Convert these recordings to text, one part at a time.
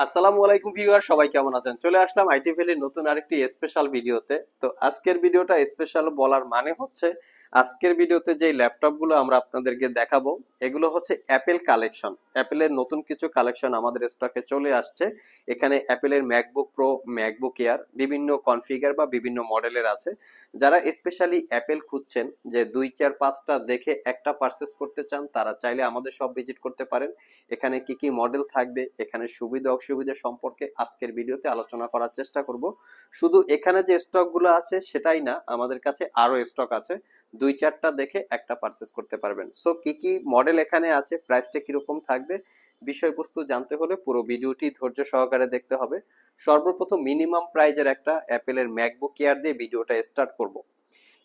আসসালামু আলাইকুম ভিউয়ার, সবাই কেমন আছেন? চলে আসলাম আইটি ভ্যালির নতুন আরেকটি স্পেশাল ভিডিওতে। তো আজকের ভিডিওটা স্পেশাল বলার মানে হচ্ছে আজকের ভিডিওতে যে ল্যাপটপগুলো আমরা আপনাদেরকে দেখাবো এগুলো হচ্ছে অ্যাপেল কালেকশন। অ্যাপেলের নতুন কিছু কালেকশন আমাদের স্টকে চলে আসছে। এখানে অ্যাপেলের ম্যাকবুক প্রো, ম্যাকবুক এয়ার বিভিন্ন কনফিগার বা বিভিন্ন মডেলের আছে। যারা স্পেশালি অ্যাপেল খুঁজছেন যে 2 4 5টা দেখে একটা পারচেস করতে চান, তারা চাইলে আমাদের সব ভিজিট করতে পারেন। এখানে কি কি মডেল থাকবে, এখানে সুবিধা অসুবিধা সম্পর্কে আজকের ভিডিওতে আলোচনা করার চেষ্টা করব। শুধু এখানে যে স্টকগুলো আছে সেটাই না, আমাদের কাছে আরো স্টক আছে। 2 4টা দেখে একটা পারচেস করতে পারবেন। সো কি কি মডেল এখানে আছে, প্রাইসটা কিরকম থাকবে, বিষয়বস্তু জানতে হলে পুরো ভিডিওটি ধৈর্য সহকারে দেখতে হবে। সর্বপ্রথম মিনিমাম প্রাইজের একটা অ্যাপেলের ম্যাকবুক এয়ার দিয়ে ভিডিওটা স্টার্ট করব।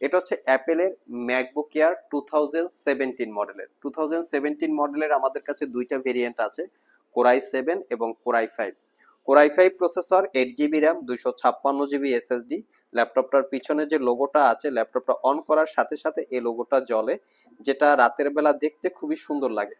এটা হচ্ছে অ্যাপেলের ম্যাকবুক এয়ার 2017 মডেলের। 2017 মডেলের আমাদের কাছে দুইটা ভেরিয়েন্ট আছে, কোরাই 7 এবং core i 5। Core i 5 processor, 8 GB RAM, 256 GB SSD. ল্যাপটপটার পিছনে যে লোগোটা আছে, ল্যাপটপটা অন করার সাথে সাথে এই লোগোটা জ্বলে, যেটা রাতের বেলা দেখতে খুবই সুন্দর লাগে।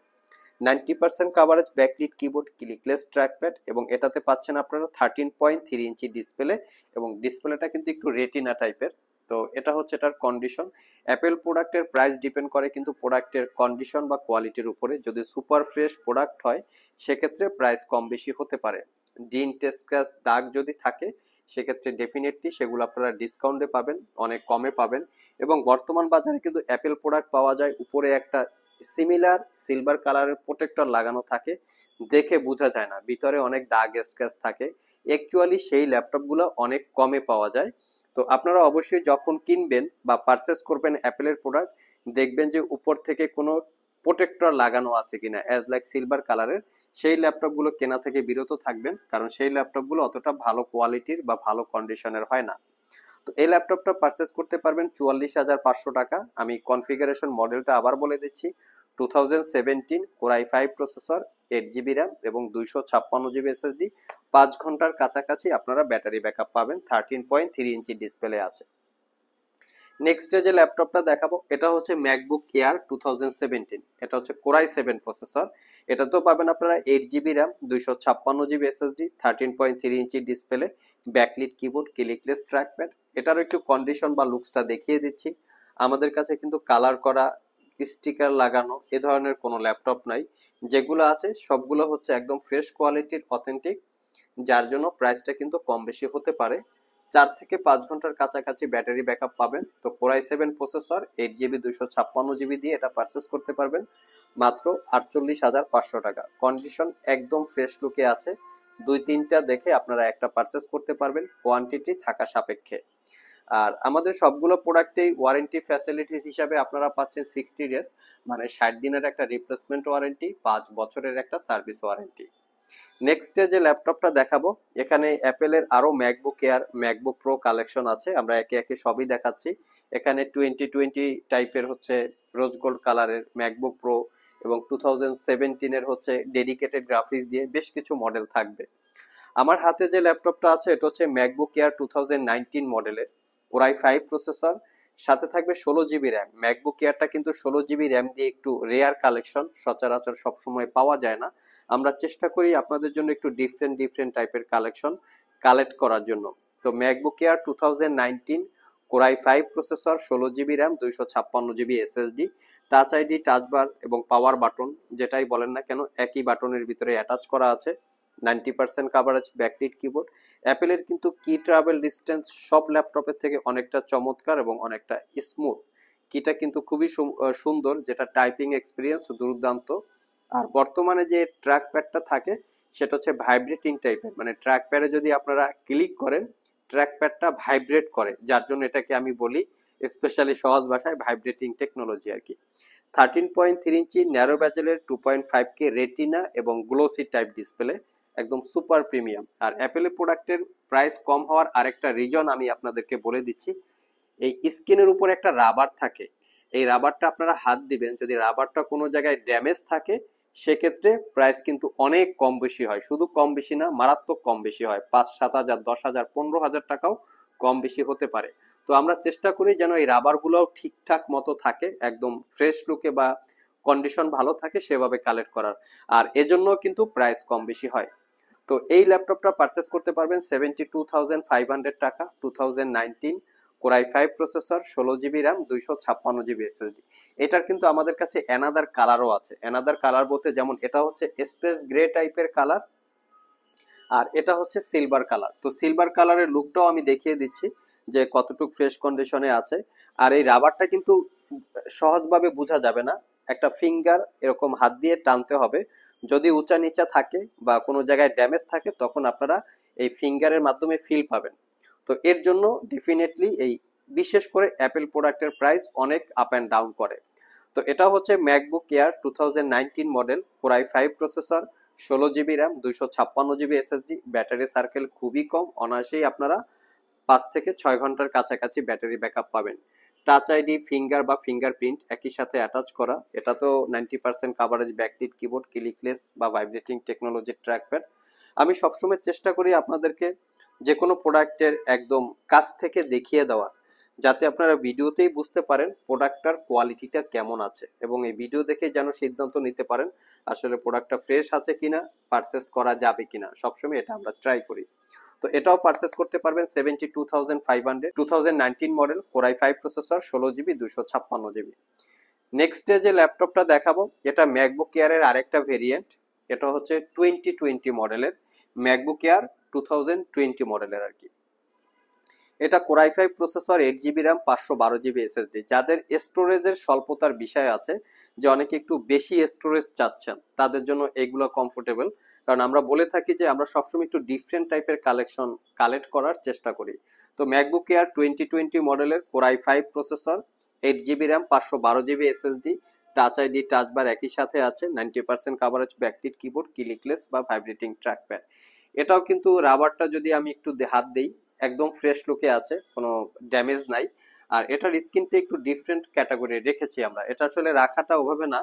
90% coverage backlit keyboard, clickless trackpad, এবং এটাতে পাচ্ছেন আপনারা 13.3 ইঞ্চি ডিসপ্লে, এবং ডিসপ্লেটা কিন্তু একটু রেটিনা টাইপের। তো এটা হচ্ছে এটার কন্ডিশন। অ্যাপেল প্রোডাক্টের প্রাইস ডিপেন্ড করে কিন্তু প্রোডাক্টের কন্ডিশন বা কোয়ালিটির উপরে। যদি সুপার ফ্রেশ প্রোডাক্ট হয় সেক্ষেত্রে প্রাইস কম বেশি হতে পারে। ডিন্ট স্ক্র্যাচ দাগ যদি থাকে সেক্ষেত্রে ডেফিনেটলি সেগুলো আপনারা ডিসকাউন্টে পাবেন, অনেক কমে পাবেন। এবং বর্তমান বাজারে কিন্তু অ্যাপেল প্রোডাক্ট পাওয়া যায় উপরে একটা সিমিলার সিলভার কালারের প্রোটেক্টর লাগানো থাকে, দেখে বোঝা যায় না, ভিতরে অনেক দাগ স্ক্র্যাচ থাকে। অ্যাকচুয়ালি সেই ল্যাপটপগুলো অনেক কমে পাওয়া যায়। তো আপনারা অবশ্যই যখন কিনবেন বা পারচেস করবেন অ্যাপেলের প্রোডাক্ট, দেখবেন যে উপর থেকে কোনো প্রোটেক্টর লাগানো আছে কিনা অ্যাজ লাইক সিলভার কালারের। সেই ল্যাপটপগুলো কেনা থেকে বিরত থাকবেন, কারণ সেই ল্যাপটপগুলো অতটা ভালো কোয়ালিটির বা ভালো কন্ডিশনের হয় না। তো এই ল্যাপটপটা পারচেস করতে পারবেন 44,500 টাকা। আমি কনফিগারেশন মডেলটা আবার বলে দিচ্ছি। 2017 কোরাই 5 প্রসেসর, 8 জিবি র্যাম এবং 256 জিবি এসএসডি। 5 ঘন্টার কাছাকাছি আপনারা ব্যাটারি ব্যাকআপ পাবেন, 13.3 ইঞ্চি ডিসপ্লে আছে। নেক্সট যে ল্যাপটপটা দেখাবো এটা হচ্ছে ম্যাকবুক এয়ার 2017। এটা হচ্ছে কোরাই 7 প্রসেসর। এটাতেও পাবেন আপনারা 8 GB RAM, 256 GB SSD, 13.3 inch display, backlit keyboard, clickless trackpad. এটারও একটু কন্ডিশন বা লুকসটা দেখিয়ে দিচ্ছি। আমাদের কাছে কিন্তু কালার করা, স্টিকার লাগানো এ ধরনের কোনো ল্যাপটপ নাই। যেগুলো আছে সবগুলো হচ্ছে একদম ফ্রেশ কোয়ালিটির, অথেন্টিক, যার জন্য প্রাইসটা কিন্তু কম বেশি হতে পারে। 4 থেকে 5 ঘন্টার কাছাকাছি ব্যাটারি ব্যাকআপ পাবেন। তো কোরাই 7 প্রসেসর, 8 জিবি, 256 জিবি দিয়ে এটা পারচেস করতে পারবেন মাত্র 48,500 টাকা। কন্ডিশন একদম ফ্রেশ লুকে আছে। 2 3টা দেখে আপনারা একটা পারচেস করতে পারবেন, কোয়ান্টিটি থাকা সাপেক্ষে। আর আমাদের সবগুলো প্রোডাক্টেই ওয়ারেন্টি ফ্যাসিলিটিস হিসাবে আপনারা পাচ্ছেন 60 ডেজ, মানে 60 দিনের একটা রিপ্লেসমেন্ট ওয়ারেন্টি, 5 বছরের একটা সার্ভিস ওয়ারেন্টি। নেক্সট যে ল্যাপটপটা দেখাবো, এখানে অ্যাপেলের আরো MacBook air, MacBook pro collection আছে। আমরা একে একে সবই দেখাচ্ছি। এখানে 2020 টাইপের হচ্ছে রোজ গোল্ড কালারের ম্যাকবুক প্রো, এবং 2017 হচ্ছে ডেডিকেটেড গ্রাফিক্স দিয়ে বেশ কিছু মডেল থাকবে। আমার হাতে যে ল্যাপটপটা আছে এটা হচ্ছে ম্যাকবুক এয়ার 2019 মডেলের, কোরাই 5 প্রসেসর, সাথে থাকবে 16 জিবি র্যাম। ম্যাকবুক এয়ারটা কিন্তু 16 জিবি র্যাম দিয়ে একটু রেয়ার কালেকশন, সচরাচর সবসময় পাওয়া যায় না। আমরা চেষ্টা করি আপনাদের জন্য একটু ডিফারেন্ট ডিফারেন্ট টাইপের কালেকশন কালেক্ট করার জন্য। তো MacBook air 2019, core i 5 processor, 16 GB RAM, 256 GB SSD. Touch ID, touch বার এবং পাওয়ার বাটন যেটাই বলেন না কেন একই বাটনের ভিতরে অ্যাটাচ করা আছে। 90% কাভারেজ ব্যাকলিট কিবোর্ড। অ্যাপেলের কিন্তু কি ট্রাভেল ডিস্টেন্স সব ল্যাপটপের থেকে অনেকটা চমৎকার এবং অনেকটা স্মুথ। কিটা কিন্তু খুবই সুন্দর, যেটা টাইপিং এক্সপিরিয়েন্স দুর্দান্ত। আর বর্তমানে যে ট্র্যাক প্যাডটা থাকে সেটা হচ্ছে ভাইব্রেটিং টাইপের, মানে ট্র্যাক প্যাডে যদি আপনারা ক্লিক করেন ট্র্যাক প্যাডটা ভাইব্রেট করে, যার জন্য এটাকে আমি বলি স্পেশালি সহজ ভাষায় ভাইব্রেটিং টেকনোলজি আর কি। 13.3 ইঞ্চি ন্যারো ব্যাজেলের 2.5K রেটিনা এবং গ্লোসি টাইপ ডিসপ্লে, একদম সুপার প্রিমিয়াম। আর অ্যাপেলের প্রোডাক্টের প্রাইস কম হওয়ার আরেকটা রিজন আমি আপনাদেরকে বলে দিচ্ছি। এই স্কিনের উপর একটা রাবার থাকে, এই রাবারটা আপনারা হাত দিবেন, যদি রাবারটা কোনো জায়গায় ড্যামেজ থাকে সেক্ষেত্রে প্রাইস কিন্তু অনেক কম বেশি হয়। শুধু কম বেশি না, মারাত্মক কম বেশি হয়, 5 7 হাজার, 10 হাজার, 15 হাজার টাকাও কম বেশি হতে পারে। তো আমরা চেষ্টা করি যেন এই রাবারগুলোও ঠিকঠাক মতো থাকে, একদম ফ্রেশ লুকে বা কন্ডিশন ভালো থাকে সেভাবে কালেক্ট করার। আর এজন্য কিন্তু প্রাইস কম বেশি হয়। তো এই ল্যাপটপটা পারচেস করতে পারবেন 72,500 টাকা, 2019 core i 5 processor, 16 GB RAM, 256 GB SSD. এটার কিন্তু আমাদের কাছে অ্যানাদার কালারও আছে। অ্যানাদার কালার বলতে যেমন এটা হচ্ছে স্পেস গ্রে টাইপের কালার, আর এটা হচ্ছে সিলভার কালার। তো সিলভার কালারের লুকটাও আমি দেখিয়ে দিচ্ছি যে কতটুকু ফ্রেশ কন্ডিশনে আছে। আর এই রাবারটা কিন্তু সহজভাবে বোঝা যাবে না, একটা ফিঙ্গার এরকম হাত দিয়ে টানতে হবে। যদি উঁচা নিচা থাকে বা কোনো জায়গায় ড্যামেজ থাকে তখন আপনারা এই ফিঙ্গারের মাধ্যমে ফিল পাবেন। তো এর জন্য ডেফিনেটলি এই বিশেষ করে অ্যাপেল প্রোডাক্টের প্রাইস অনেক আপ অ্যান্ড ডাউন করে। তো এটা হচ্ছে MacBook air 2019 model, core i 5 processor, 16 GB RAM, 256 GB SSD. Battery circle খুবই কম, অনায়াসেই আপনারা 5 থেকে 6 ঘন্টার কাছাকাছি ব্যাটারি ব্যাকআপ পাবেন। টাচ আইডি, ফিঙ্গার বা ফিঙ্গারপ্রিন্ট একই সাথে অ্যাটাচ করা। এটা তো 90% কাভারেজ, ব্যাকলিট কিবোর্ড, ক্লিকলেস বা ভাইব্রেটিং টেকনোলজির ট্র্যাকপ্যাড। আমি সবসময় চেষ্টা করি আপনাদেরকে যে কোনো প্রোডাক্টের একদম কাছ থেকে দেখিয়ে দেওয়া, যাতে আপনারা ভিডিওতেই বুঝতে পারেন প্রোডাক্টটার কোয়ালিটিটা কেমন আছে, এবং এই ভিডিও দেখে যেন সিদ্ধান্ত নিতে পারেন আসলে প্রোডাক্টটা ফ্রেশ আছে কিনা, পারচেস করা যাবে কিনা। সবসময় এটা আমরা ট্রাই করি। তো এটাও পারচেস করতে পারবেন 72,500, 2019 model, core i 5 processor, 16 GB, 256 GB. Next যে ল্যাপটপটা দেখাবো এটা ম্যাকবুক এয়ারের আরেকটা ভেরিয়েন্ট। এটা হচ্ছে 2020 মডেলের ম্যাকবুক এয়ার, 2020 মডেলের আর কি। এটা core i 5 processor, 8 GB RAM, 512 GB SSD. যাদের স্টোরেজের স্বল্পতার বিষয় আছে, যে অনেকে একটু বেশি স্টোরেজ চাচ্ছেন, তাদের জন্য এগুলো কমফোর্টেবল। কারণ আমরা বলে থাকি যে আমরা সবসময় একটু ডিফারেন্ট টাইপের কালেক্ট করার চেষ্টা করি। তো ম্যাকবুক এয়ার 2020 মডেলের core i 5 processor, 8 GB RAM, 512 GB SSD. Touch ID, touch bar একই সাথে আছে, 90% কাভারেজ, ব্যাকলিট কিবোর্ড, ক্লিকলেস বা ভাইব্রেটিং ট্র্যাকপ্যাড। এটাও কিন্তু রাবারটা যদি আমি একটু হাত দেই একদম ফ্রেশ লুকে আছে, কোনো ড্যামেজ নাই। আর এটার স্ক্রিনটা একটু ডিফারেন্ট ক্যাটাগরি রেখেছি আমরা, এটা আসলে রাখাটা ওভাবে না।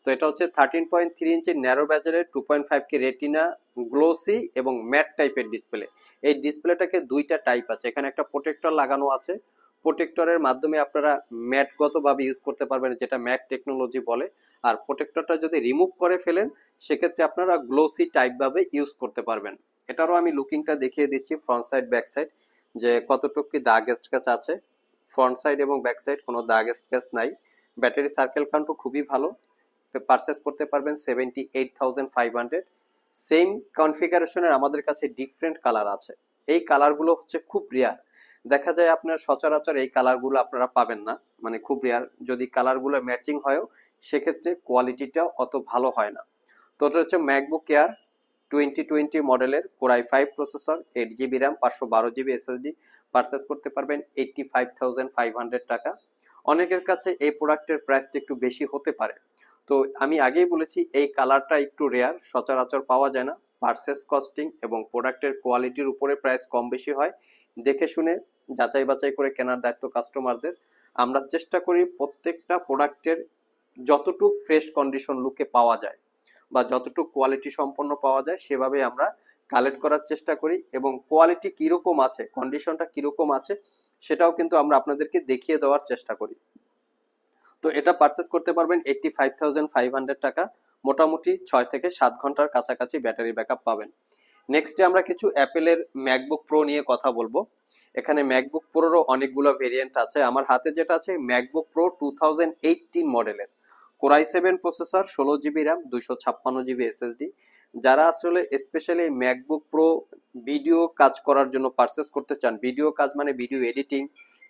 তো এটা হচ্ছে 13.3 ইঞ্চি ন্যারো ব্যাজেলের 2.5K রেটিনা গ্লোসি এবং ম্যাট টাইপের ডিসপ্লে। এই ডিসপ্লেটাকে দুইটা টাইপ আছে, এখানে একটা প্রোটেক্টর লাগানো আছে। প্রোটেক্টরের মাধ্যমে আপনারা ম্যাটগতভাবে ইউজ করতে পারবেন, যেটা ম্যাট টেকনোলজি বলে। আর প্রোটেক্টরটা যদি রিমুভ করে ফেলেন সেক্ষেত্রে আপনারা গ্লোসি টাইপ ভাবে ইউজ করতে পারবেন। এটারও আমি লুকিংটা দেখিয়ে দিচ্ছি, ফ্রন্ট সাইড ব্যাক সাইড, যে কতটুকু কি দাগ স্ক্র্যাচ আছে। ফ্রন্ট সাইড এবং ব্যাক সাইড কোনো দাগ স্ক্র্যাচ নাই। ব্যাটারি সার্কেল কাউন্টও খুবই ভালো। তো পারচেস করতে পারবেন 78,500। সেম কনফিগারেশনের আমাদের কাছে ডিফারেন্ট কালার আছে। এই কালারগুলো হচ্ছে খুব রেয়ার, দেখা যায় আপনার সচরাচর এই কালারগুলো আপনারা পাবেন না, মানে খুব রেয়ার। যদি কালারগুলো ম্যাচিং হয়ও সেক্ষেত্রে কোয়ালিটিটা অত ভালো হয় না। তো এটা হচ্ছে ম্যাকবুক এয়ার 2020 মডেলের core i 5 processor, 8 GB RAM, 512 GB SSD. Purchase করতে পারবেন 85,500 টাকা। অনেকের কাছে এই প্রোডাক্টের প্রাইসটা একটু বেশি হতে পারে। তো আমি আগেই বলেছি এই কালারটা একটু রেয়ার, সচরাচর পাওয়া যায় না। পারচেস কস্টিং এবং প্রোডাক্টের কোয়ালিটির উপরে প্রাইস কম বেশি হয়, দেখে শুনে যাচাই বাছাই করে কেনার দায়িত্ব কাস্টমারদের। আমরা চেষ্টা করি প্রত্যেকটা প্রোডাক্টের যতটুকু ফ্রেশ কন্ডিশন লুকে পাওয়া যায় বা যতটুকু কোয়ালিটি সম্পন্ন পাওয়া যায় সেভাবে আমরা কালেক্ট করার চেষ্টা করি, এবং কোয়ালিটি কিরকম আছে, কন্ডিশনটা কিরকম আছে সেটাও কিন্তু আমরা আপনাদেরকে দেখিয়ে দেওয়ার চেষ্টা করি। তো এটা পারচেস করতে পারবেন 85,500 টাকা। মোটামুটি 6 থেকে 7 ঘন্টার কাছাকাছি ব্যাটারি ব্যাকআপ পাবেন। নেক্সটে আমরা কিছু অ্যাপেলের ম্যাকবুক প্রো নিয়ে কথা বলবো। এখানে ম্যাকবুক প্রোরও অনেকগুলো ভেরিয়েন্ট আছে। আমার হাতে যেটা আছে ম্যাকবুক প্রো 2018 মডেলের, core i 7 processor, 16 GB RAM, 256 GB SSD. যারা আসলে স্পেশালি ম্যাকবুক প্রো ভিডিও কাজ করার জন্য পারচেস করতে চান, ভিডিও কাজ মানে video editing,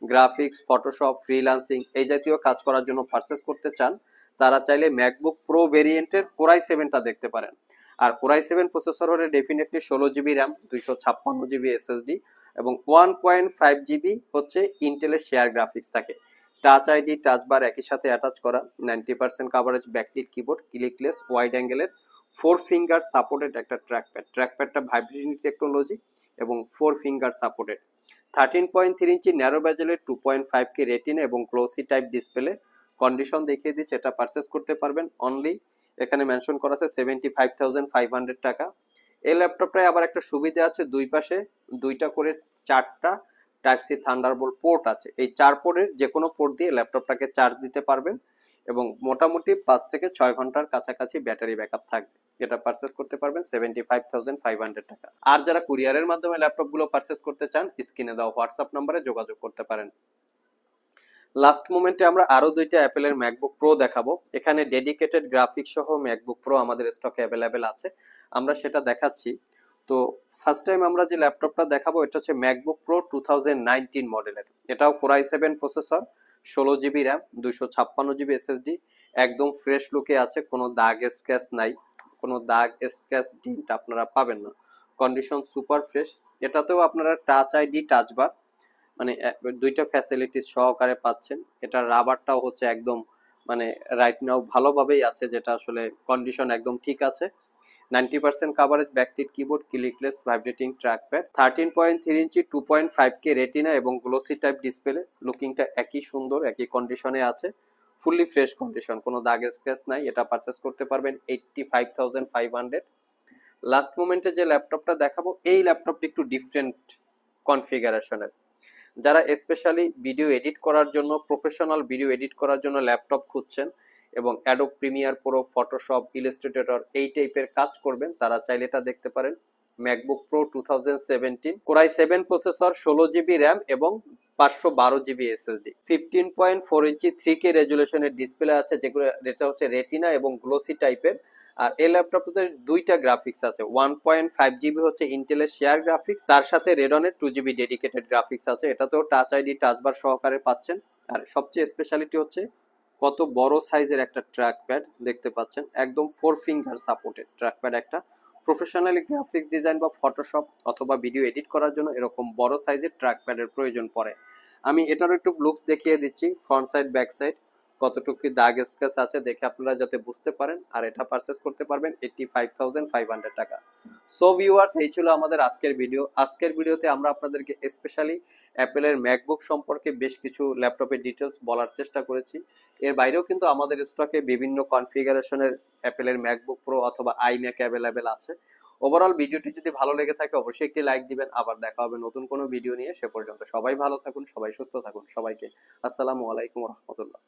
graphics, Photoshop, freelancing এই জাতীয় কাজ করার জন্য পারচেস করতে চান, তারা চাইলে ম্যাকবুক প্রো ভেরিয়েন্টের কোরাই 7টা দেখতে পারেন। আর কোরাই 7 প্রসেসর হলে definitely 16 GB RAM, 256 GB SSD এবং 1.5 জিবি হচ্ছে ইন্টেলের শেয়ার গ্রাফিক্স থাকে। টাচ আইডি, টাচ বার একই সাথে অ্যাটাচ করা, 90% coverage, backlit keyboard, clickless, wide অ্যাঙ্গেলের 4 ফিঙ্গার সাপোর্টেড একটা ট্র্যাকপ্যাড। ট্র্যাকপ্যাডটা ভাইব্রেটিং টেকনোলজি এবং 4 ফিঙ্গার সাপোর্টেড। 13.3 ইঞ্চি ন্যারো ব্যাজেলের 2.5K রেটিনা এবং গ্লোসি টাইপ ডিসপ্লে। কন্ডিশন দেখিয়ে দিচ্ছি, এটা পারচেস করতে পারবেন অনলি, এখানে মেনশন করা আছে 75,500 টাকা। এই ল্যাপটপটায় আবার একটা সুবিধা আছে, দুই পাশে দুইটা করে 4টা টাইপ সি থান্ডারবোল্ট পোর্ট আছে। এই 4 পোর্টের যে কোনো পোর্ট দিয়ে ল্যাপটপটাকে চার্জ দিতে পারবেন এবং মোটামুটি 5 থেকে 6 ঘন্টার কাছাকাছি ব্যাটারি ব্যাকআপ থাকবে। এটা পারচেস করতে পারবেন 75,500 টাকা। আর যারা কুরিয়ারের মাধ্যমে ল্যাপটপ গুলো পারচেস করতে চান, স্ক্রিনে দেওয়া হোয়াটসঅ্যাপ নম্বরে যোগাযোগ করতে পারেন। লাস্ট মোমেন্টে আমরা আরো দুইটা অ্যাপেলের ম্যাকবুক প্রো দেখাবো। এখানে ডেডিকেটেড গ্রাফিক্স সহ ম্যাকবুক প্রো আমাদের স্টকে অ্যাভেলেবেল আছে, আমরা সেটা দেখাচ্ছি। তো ফার্স্ট টাইম আমরা যে ল্যাপটপটা দেখাবো এটা হচ্ছে ম্যাকবুক প্রো 2019 মডেলের। এটাও core i7 processor, 16 GB RAM, 256 GB SSD, একদম ফ্রেশ লুকে আছে, কোনো দাগ স্ক্র্যাচ নাই, কোনো দাগ স্ক্র্যাচ ডিন্ট আপনারা পাবেন না, কন্ডিশন সুপার ফ্রেশ। এটাতেও আপনারা টাচ আইডি, টাচ বার মানে দুইটা ফ্যাসিলিটিস সহকারে পাচ্ছেন। এটার রাবারটাও হচ্ছে একদম মানে রাইট নাও ভালোভাবেই আছে, যেটা আসলে কন্ডিশন একদম ঠিক আছে। 90% coverage, ব্যাকটিড keyboard, clickless vibrating trackpad, 13.3 ইঞ্চি 2.5K রেটিনা এবং গ্লোসি টাইপ ডিসপ্লে। লুকিংটা একই সুন্দর, একই কন্ডিশনে আছে, ফুললি ফ্রেশ কন্ডিশন, কোনো দাগ স্ক্র্যাচ নাই। এটা পারচেস করতে পারবেন 85,500। লাস্ট মোমেন্টে যে ল্যাপটপটা দেখাবো এই ল্যাপটপটা একটু ডিফারেন্ট কনফিগারেশনের। যারা স্পেশালি ভিডিও এডিট করার জন্য, প্রফেশনাল ভিডিও এডিট করার জন্য ল্যাপটপ খুঁজছেন এবং Adobe Premiere Pro, Photoshop, Illustrator এই টাইপের কাজ করবেন, তারা চাইলে এটা দেখতে পারেন। MacBook pro 2017 core i7 processor, 16 GB RAM এবং 512 জিবি এসএসডি, 15.4 ইঞ্চি 3K রেজুলেশনের ডিসপ্লে আছে, যেগুলো যেটা হচ্ছে রেটিনা এবং গ্লোসি টাইপের। আর এই ল্যাপটপটাতে দুইটা গ্রাফিক্স আছে, 1.5 জিবি হচ্ছে ইন্টেলের শেয়ার গ্রাফিক্স, তার সাথে রেডনের 2 জিবি ডেডিকেটেড গ্রাফিক্স আছে। এটাতেও টাচ আইডি, টাচ বার সহকারে পাচ্ছেন। আর সবচেয়ে স্পেশালিটি হচ্ছে কত বড় সাইজের একটা ট্র্যাক প্যাড দেখতে পাচ্ছেন, একদম 4 ফিঙ্গার সাপোর্টেড ট্র্যাক প্যাড। একটা প্রফেশনালি গ্রাফিক্স ডিজাইন বা ফটোশপ অথবা ভিডিও এডিট করার জন্য এরকম বড় সাইজের ট্র্যাক প্যাডের প্রয়োজন পড়ে। আমি এটারও একটু লুকস দেখিয়ে দিচ্ছি, ফ্রন্ট সাইড, ব্যাক সাইড, কতটুকু দাগ স্ক্র্যাচ আছে দেখে আপনারা যাতে বুঝতে পারেন। আর এটা পারচেস করতে পারবেন 85,500 টাকা। সো ভিউয়ার্স, এই ছিল আমাদের আজকের ভিডিও। আজকের ভিডিওতে আমরা আপনাদেরকে স্পেশালি অ্যাপেলের ম্যাকবুক সম্পর্কে বেশ কিছু ল্যাপটপের ডিটেলস বলার চেষ্টা করেছি। এর বাইরেও কিন্তু আমাদের স্টকে বিভিন্ন কনফিগারেশনের অ্যাপেলের ম্যাকবুক প্রো অথবা আইম্যাক অ্যাভেলেবেল আছে। ওভারঅল ভিডিওটি যদি ভালো লেগে থাকে অবশ্যই একটি লাইক দিবেন। আবার দেখা হবে নতুন কোনো ভিডিও নিয়ে। সে পর্যন্ত সবাই ভালো থাকুন, সবাই সুস্থ থাকুন। সবাইকে আসসালামু আলাইকুম রহমতুল্লাহ।